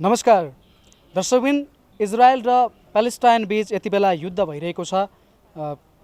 नमस्कार दर्शकबिन इजरायल र प्यालेस्टाइन बीच यति बेला युद्ध भइरहेको छ।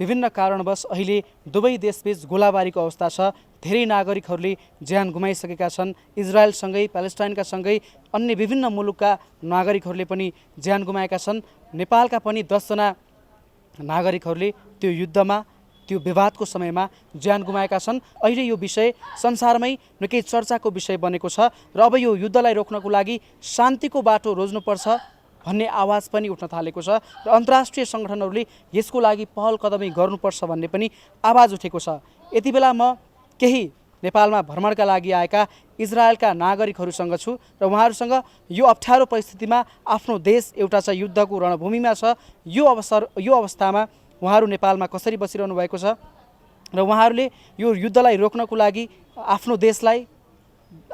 विभिन्न कारणवश अहिले दुवै देशबीच गोलाबारीको अवस्था छ। धेरै नागरिकहरूले ज्यान गुमाइसकेका छन्। इजरायलसँगै प्यालेस्टाइनका सँगै अन्य विभिन्न मुलुकका नागरिकहरूले पनि ज्यान गुमाएका छन्। नेपालका पनि 10 जना नागरिकहरूले त्यो युद्धमा त्यो विवादको समयमा ज्यान गुमाएका छन्। अहिले यो विषय संसारमै निकै चर्चाको विषय बनेको छ र अब यो युद्धलाई रोक्नको लागि शान्तिको बाटो रोज्नुपर्छ भन्ने आवाज पनि उठ्न थालेको छ र अन्तर्राष्ट्रिय सङ्गठनहरूले यसको लागि पहल कदमी गर्नुपर्छ भन्ने पनि आवाज उठेको छ। यति बेला म केही नेपालमा भ्रमणका लागि आएका इजरायलका नागरिकहरूसँग छु र उहाँहरूसँग यो अप्ठ्यारो परिस्थितिमा आफ्नो देश एउटा चाहिँ युद्धको रणभूमिमा छ, यो अवस्थामा उहाँहरू नेपालमा कसरी बसिरहनु भएको छ र उहाँहरूले यो युद्धलाई रोक्नको लागि आफ्नो देशलाई,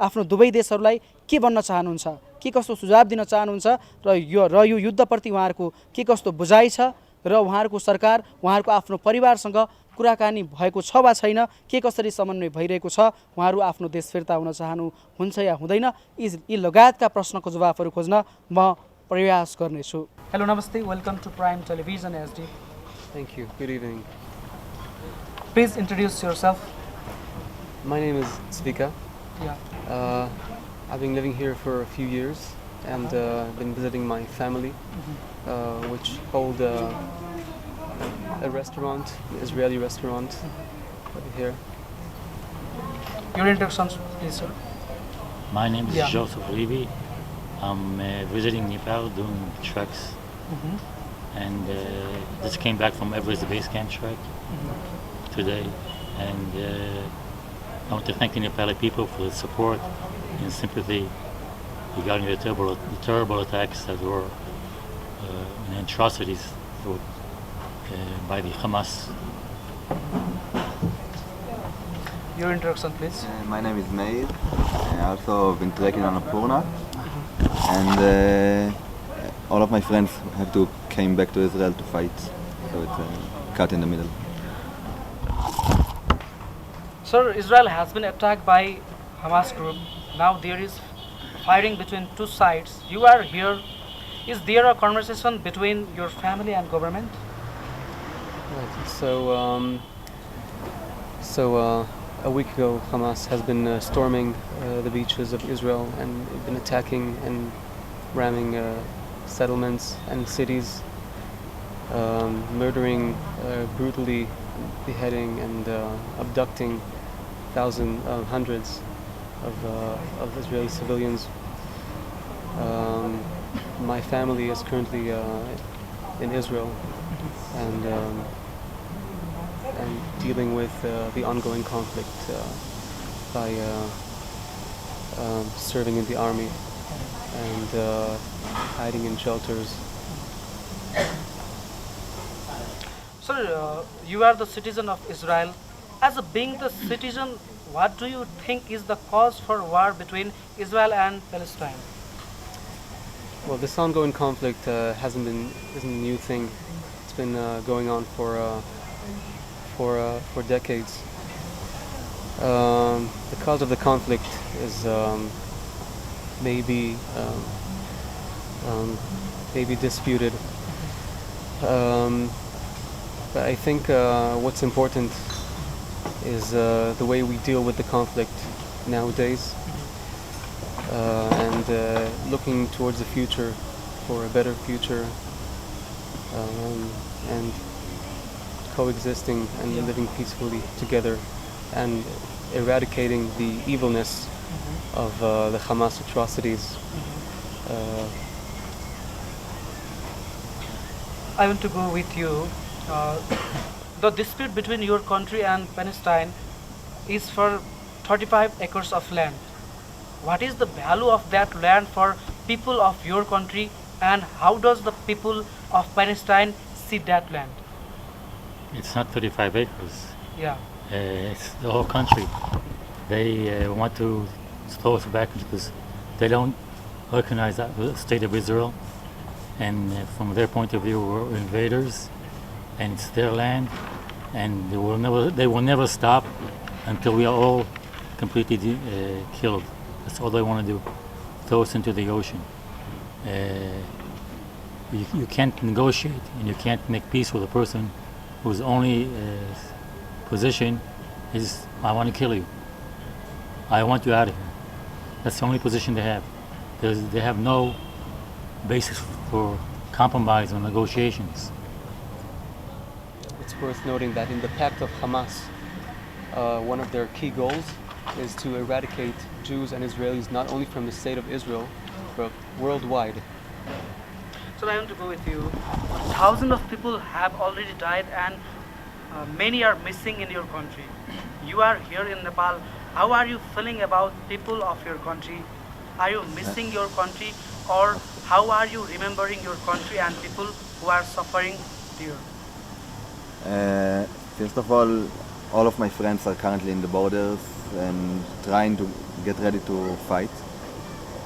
आफ्नो दुवै देशहरूलाई के भन्न चाहनुहुन्छ, के कस्तो सुझाव दिन चाहनुहुन्छ र यो युद्धप्रति उहाँहरूको के कस्तो बुझाइ छ र उहाँहरूको सरकार, उहाँहरूको आफ्नो परिवारसँग कुराकानी भएको छ वा छैन, के कसरी समन्वय भइरहेको छ, उहाँहरू आफ्नो देश फिर्ता हुन चाहनुहुन्छ या हुँदैन, यी लगायतका प्रश्नको जवाफहरू खोज्न म प्रयास गर्नेछु। हेलो नमस्ते, welcome to Prime Television SD. Thank you. Good evening. Please introduce yourself. My name is Zvika. Yeah. I've been living here for a few years and been visiting my family, which hold a restaurant, an Israeli restaurant over here. Your introduction, please, sir. My name is Joseph Levy. I'm visiting Nepal doing treks. And just came back from Everest Base Camp trek today, and I want to thank the Nepali people for the support and sympathy regarding the terrible attacks that were and atrocities by the Hamas. Your introduction, please. My name is Meir. I also been trekking on Annapurna, and all of my friends came back to Israel to fight, so it's cut in the middle. Sir, Israel has been attacked by Hamas group. Now there is fighting between two sides. You are here. Is there a conversation between your family and government? Right. So a week ago, Hamas has been storming the beaches of Israel and been attacking and ramming settlements and cities, murdering, brutally beheading and abducting hundreds of Israeli civilians. My family is currently in Israel and dealing with the ongoing conflict by serving in the army and hiding in shelters. Sir, you are the citizen of Israel. As being the citizen, what do you think is the cause for war between Israel and Palestine? Well, this ongoing conflict isn't a new thing. It's been going on for decades. The cause of the conflict is maybe disputed, but I think what's important is the way we deal with the conflict nowadays, and looking towards the future for a better future, and coexisting and living peacefully together and eradicating the evilness of the Hamas atrocities. I want to go with you. The dispute between your country and Palestine is for 35 acres of land. What is the value of that land for people of your country, and how does the people of Palestine see that land? It's not 35 acres. Yeah. It's the whole country. They want to throw us back because they don't recognize the state of Israel, and from their point of view, we're invaders, and it's their land, and they will never stop until we are all completely killed. That's all they want to do, throw us into the ocean. you can't negotiate and you can't make peace with a person whose only position is, I want to kill you. I want you out of here. That's the only position they have. They have no basis for compromise or negotiations. It's worth noting that in the pact of Hamas, one of their key goals is to eradicate Jews and Israelis not only from the state of Israel, but worldwide. So I want to go with you. Thousands of people have already died and many are missing in your country. You are here in Nepal. How are you feeling about people of your country? Are you missing your country, or how are you remembering your country and people who are suffering here? First of all of my friends are currently in the borders and trying to get ready to fight.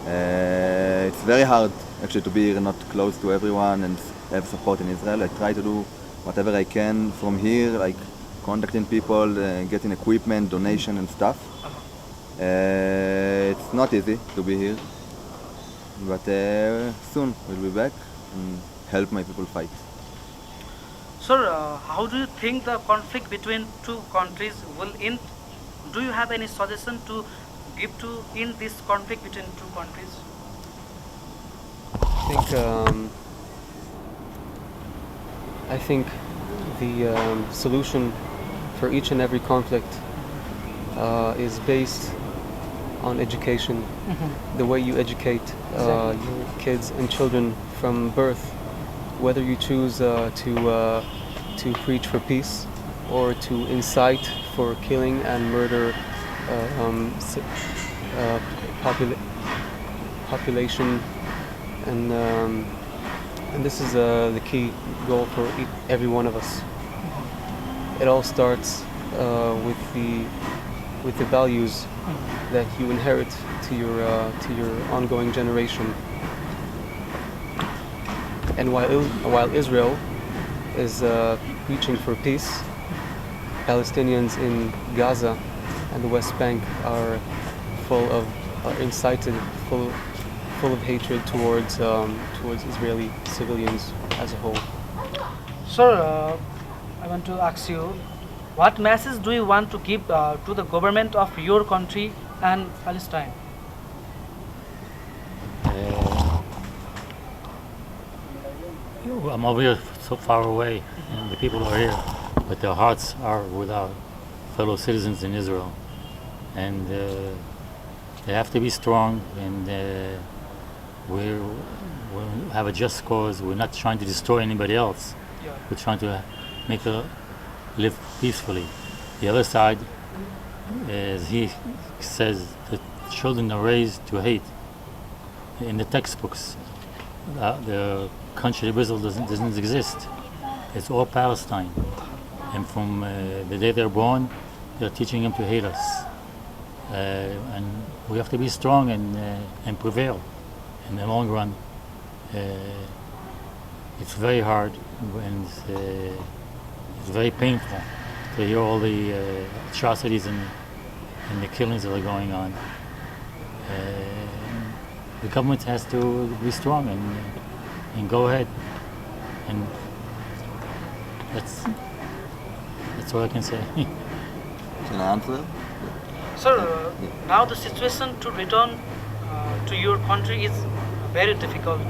It's very hard actually to be here, not close to everyone and have support in Israel. I try to do whatever I can from here, like contacting people, getting equipment, donation and stuff. It's not easy to be here, but soon we'll be back and help my people fight. Sir, how do you think the conflict between two countries will end? Do you have any suggestion to give to end this conflict between two countries? I think the solution for each and every conflict is based on education. The way you educate your kids and children from birth, whether you choose to preach for peace or to incite for killing and murder population, and this is the key goal for every one of us. It all starts with the values that you inherit to your ongoing generation. And while Israel is preaching for peace, Palestinians in Gaza and the West Bank are incited, full of hatred towards Israeli civilians as a whole. Sir, I want to ask you, what message do you want to give to the government of your country and Palestine? I'm over here so far away, and the people are here, but their hearts are with our fellow citizens in Israel, and they have to be strong. And we have a just cause. We're not trying to destroy anybody else. Yeah. We're trying to make a live peacefully. The other side, as he says, the children are raised to hate. In the textbooks, the country of Israel doesn't exist. It's all Palestine. And from the day they're born, they're teaching them to hate us. And we have to be strong and prevail. In the long run, it's very hard and it's very painful to hear all the atrocities and the killings that are going on. The government has to be strong and go ahead, and that's all I can say. Can I answer? Sir, now the situation to return to your country is very difficult.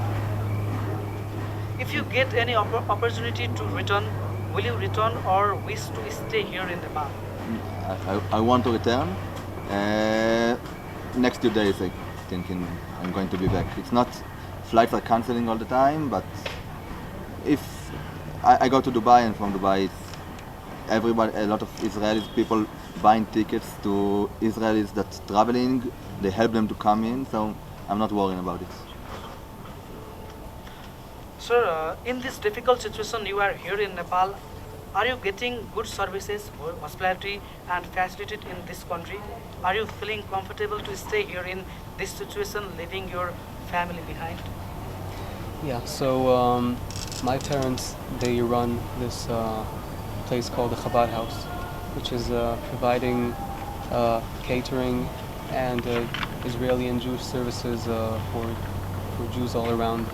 If you get any opportunity to return, will you return or wish to stay here in Nepal? I want to return. Next 2 days I think I'm going to be back. It's not, flights are cancelling all the time, but if I go to Dubai, and from Dubai a lot of Israeli people buying tickets to Israelis that's traveling, they help them to come in, so I'm not worrying about it. Sir, in this difficult situation you are here in Nepal, are you getting good services, hospitality and facility in this country? Are you feeling comfortable to stay here in this situation, leaving your family behind? Yeah, so my parents, they run this place called the Chabad House, which is providing catering and Israeli and Jewish services for Jews all around,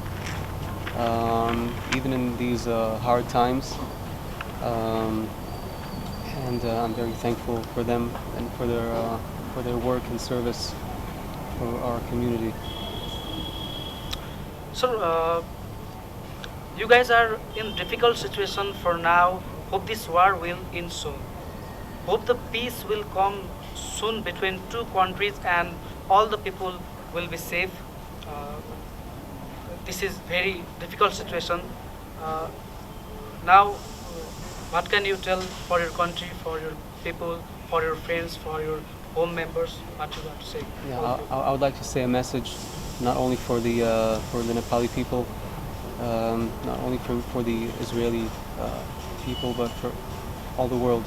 even in these hard times. And I'm very thankful for them and for their work and service for our community. So, you guys are in difficult situation for now. Hope this war will end soon. Hope the peace will come soon between two countries and all the people will be safe. This is very difficult situation. Now, what can you tell for your country, for your people, for your friends, for your home members? What you want to say? Yeah, I would like to say a message, not only for the Nepali people, not only for the Israeli people, but for all the world.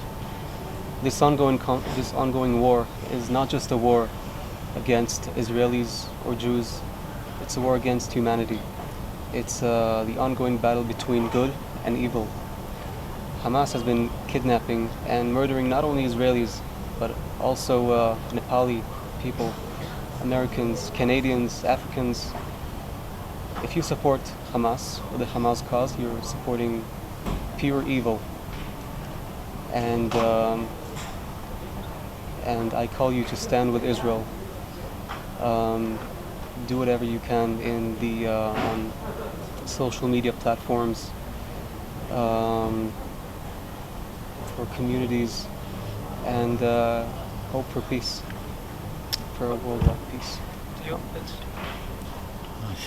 This ongoing war is not just a war against Israelis or Jews. It's a war against humanity. It's the ongoing battle between good and evil. Hamas has been kidnapping and murdering not only Israelis, but also Nepali people, Americans, Canadians, Africans. If you support Hamas or the Hamas cause, you're supporting pure evil. And I call you to stand with Israel. Do whatever you can in the on social media platforms, for communities, and hope for peace, for a worldwide peace. You, it's-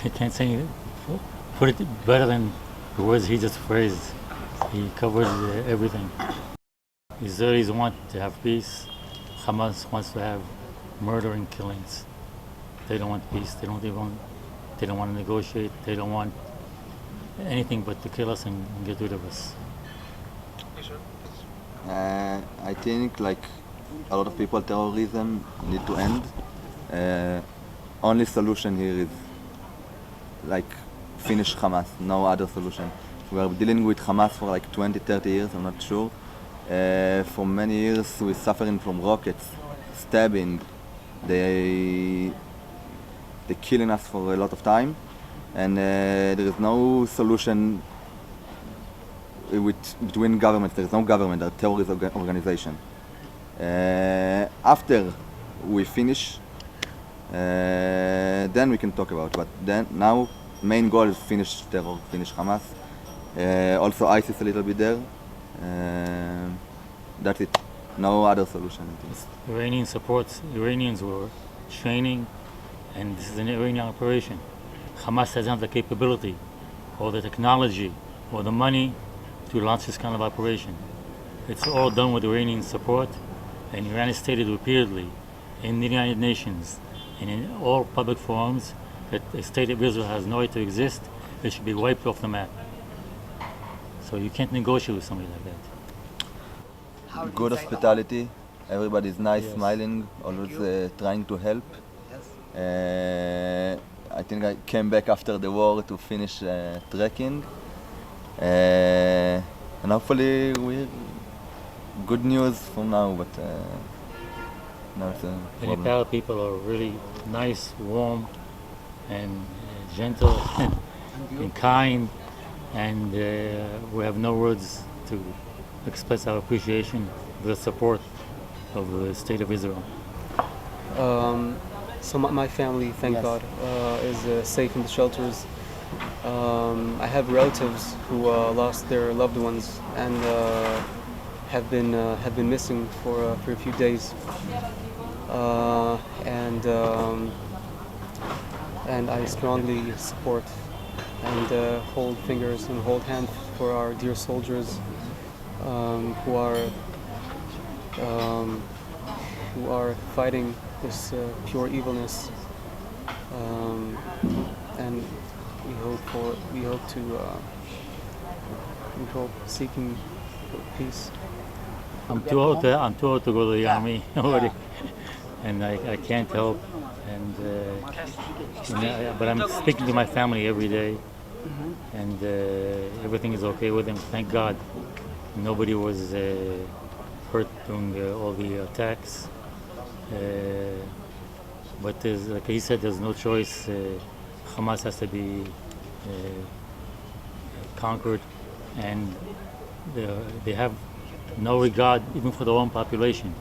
I can't say it. Put it better than the words he just phrased. He covered everything. Israelis want to have peace. Hamas wants to have murder and killings. They don't want peace. They don't want to negotiate. They don't want anything but to kill us and get rid of us. Yes, sir. I think like a lot of people, terrorism need to end. Only solution here is like finish Hamas, no other solution. We are dealing with Hamas for like 20, 30 years, I'm not sure. For many years we're suffering from rockets, stabbing, they're killing us for a lot of time, and there is no solution between governments. There is no government, a terrorist organization. After we finish, then we can talk about. But then now, main goal is finish terror, finish Hamas. Also ISIS a little bit there. That's it. No other solution. I think. Iranian supports. Iranians were training, and this is an Iranian operation. Hamas doesn't have the capability, or the technology, or the money to launch this kind of operation. It's all done with Iranian support, and Iran has stated repeatedly in the United Nations and in all public forums that the state of Israel has no right to exist. It should be wiped off the map. So you can't negotiate with somebody like that. Good hospitality. Everybody is nice, Yes. smiling, always trying to help. I think I came back after the war to finish trekking. And hopefully we good news from now, but now it's a The problem. Nepal people are really nice, warm, and gentle, and kind, and we have no words to express our appreciation for the support of the state of Israel. So my family, thank God, is safe in the shelters. I have relatives who lost their loved ones and have been missing for a few days. And I strongly support and hold fingers and hold hands for our dear soldiers who are fighting this pure evilness, and we hope seeking peace. I'm too old to go to the army already, and I can't help. But I'm speaking to my family every day, and everything is okay with them. Thank God, nobody was hurt during all the attacks. But like he said, there's no choice. Hamas has to be conquered, and they have no regard even for their own population.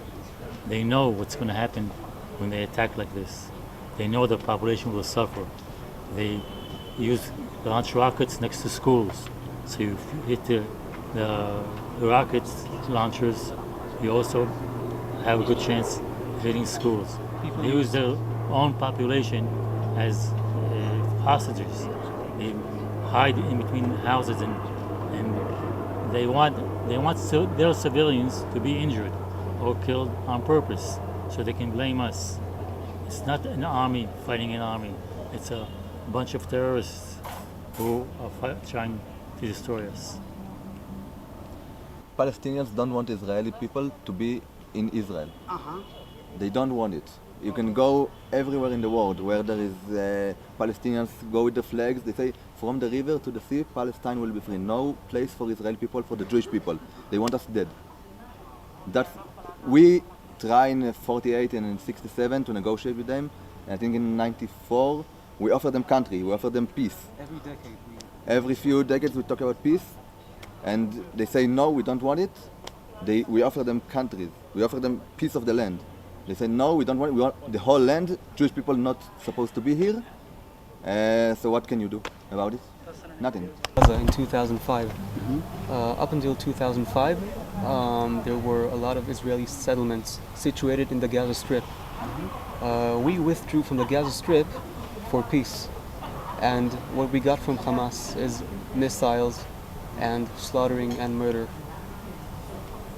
They know what's going to happen when they attack like this. They know the population will suffer. They launch rockets next to schools. So if you hit the rocket launchers, you also have a good chance of hitting schools. They use their own population as hostages. They hide in between houses, and they want their civilians to be injured or killed on purpose, so they can blame us. It's not an army fighting an army. It's a bunch of terrorists who are trying to destroy us. Palestinians don't want Israeli people to be in Israel. They don't want it. You can go everywhere in the world where there is Palestinians go with the flags. They say from the river to the sea, Palestine will be free. No place for Israeli people, for the Jewish people. They want us dead. We try in 48 and in 67 to negotiate with them. And I think in 94 we offer them country, we offer them peace. Every decade. Every few decades we talk about peace, and they say no, we don't want it. We offer them countries, we offer them piece of the land. They say no, we don't want it. We want the whole land. Jewish people not supposed to be here. So what can you do about it? Nothing. In 2005, up until 2005, there were a lot of Israeli settlements situated in the Gaza Strip. We withdrew from the Gaza Strip for peace, and what we got from Hamas is missiles and slaughtering and murder,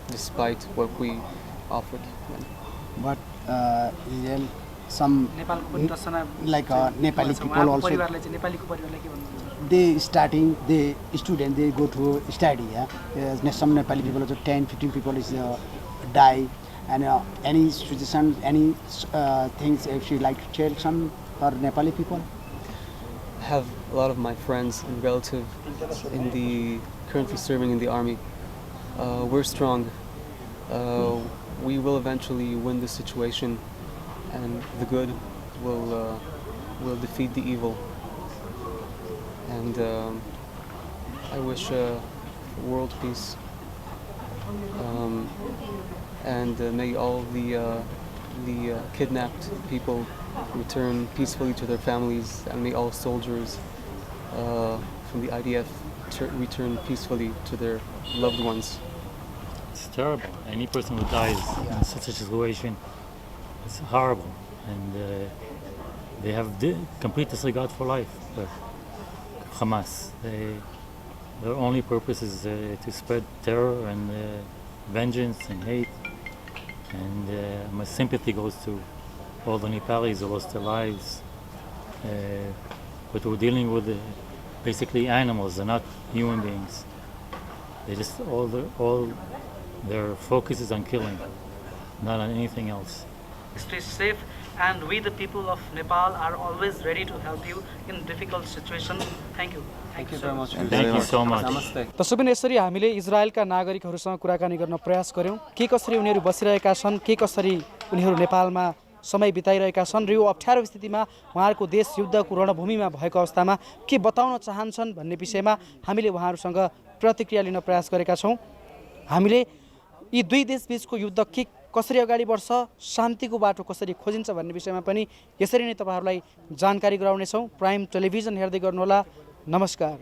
despite what we offered them. But some like Nepali people also, they student they go to study. Some Nepali people also 10-15 people is die, and any situation, any things if you like to share some for Nepali people. I have a lot of my friends and relatives currently serving in the army. We're strong. We will eventually win this situation, and the good will defeat the evil. And I wish world peace, and may all the kidnapped people return peacefully to their families, and may all soldiers from the IDF return peacefully to their loved ones. It's terrible. Any person who dies in such a situation, it's horrible. And they have complete disregard for life. But Hamas, their only purpose is to spread terror and vengeance and hate. And my sympathy goes to all the Nepalis who lost their lives. But we're dealing with basically animals, they're not human beings. They just all their focus is on killing, not on anything else. Stay safe, and we the people of Nepal are always ready to help you in difficult situation. Thank you. Thank you very much. Thank you so much. Namaste. तसो पनि यसरी हामीले इजरायलका नागरिकहरूसँग कुराकानी गर्न प्रयास गर्यौं के कसरी उनीहरू बसिरहेका छन्, के कसरी उनीहरू नेपालमा समय बिताइरहेका छन् र यो अप्ठ्यारो स्थितिमा उहाँहरूको देश युद्धको रणभूमिमा भएको अवस्थामा के बताउन चाहन्छन् भन्ने विषयमा हामीले उहाँहरूसँग प्रतिक्रिया लिन प्रयास गरेका छौं। हामीले यी दुई देशबीचको युद्ध के कसरी अगाडि बढ्छ, शान्तिको बाटो कसरी खोजिन्छ भन्ने विषयमा पनि यसरी नै तपाईहरुलाई जानकारी गराउनेछौं। प्राइम टेलिभिजन हेर्दै गर्नुहोला। नमस्कार।